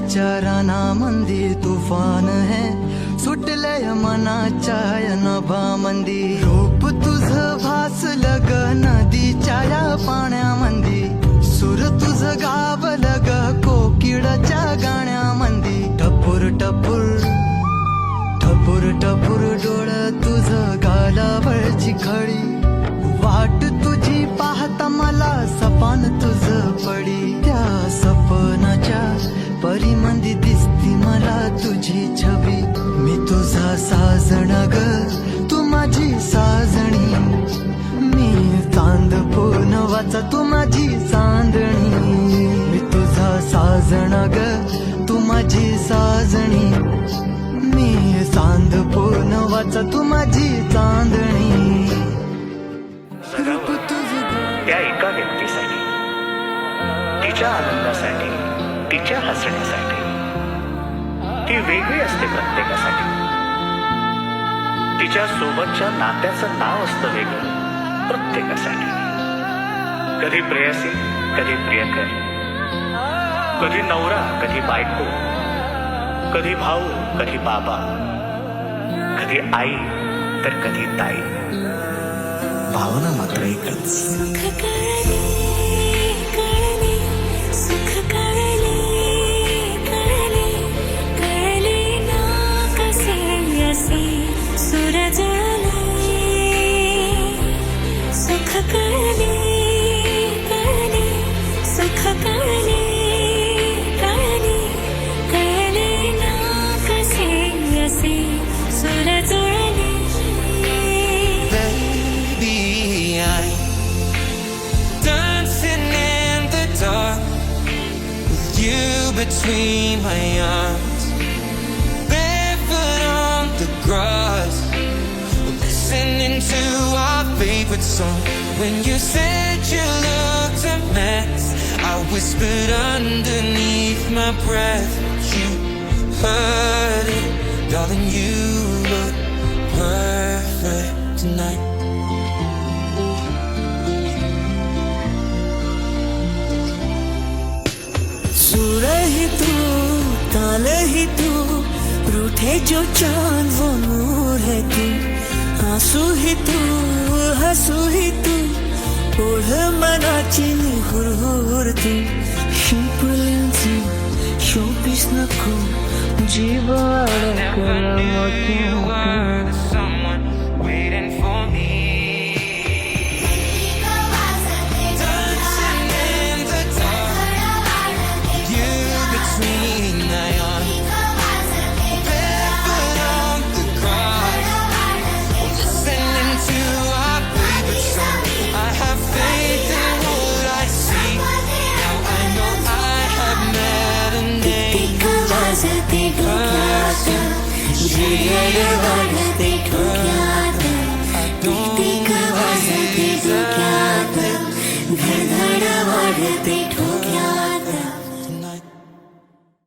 विचाराना मंदी तुफान है सुटलय मनाच्या नभामंदी रूप तुझं भासलं ग नदीच्या या पाण्यामंदी सुर तुझं गावलं ग कोकिळाच्या गाण्यामंदी टपूर टपूर टपूर टपूर डोळं तुझं गालावरची खडी वाट तुझी पाहता मला सपान तुझं पडी त्या सपनाच्या परिमंदी दिसती मला तुझी छबी मी तुझा साजणा ग तू माझी साजणी मी चांद पूर्णवाचा तू माझी चांदणी मी तुझा साजणा ग तू माझी साजणी मी चांद पूर्णवाचा तू माझी चांदणी त्या एका व्यक्तीसाठी तिच्या आनंदासाठी तिच्या हसण्यासाठी ती वेगळी असते प्रत्येकासाठी तिच्या सोबतच्या नात्याचं नाव असतं वेगळं प्रत्येकासाठी कधी प्रेयसी कधी प्रियकर कधी नवरा कधी बायको कधी भाऊ कधी बाबा कधी आई तर कधी ताई भावना मात्र एकच सुख कळले कळले सुख कळले कळले कळले ना कसे असे सूरज सुख कळले कळले सुख कळले कळले कळले ना कसे असे Suraj between my arms, barefoot on the grass, listening to our favorite song. When you said you looked a mess, I whispered underneath my breath, you heard it, darling, you look perfect tonight. सुर ही तू ताल ही तू रूठे जो चांद वो नूर है तू आंसू ही तू हंसू ही तू ओढ मनाची हुरहुर तू शिंपल्यांची showpiece नको जीव Someone waiting for me. वाजते डोक्यात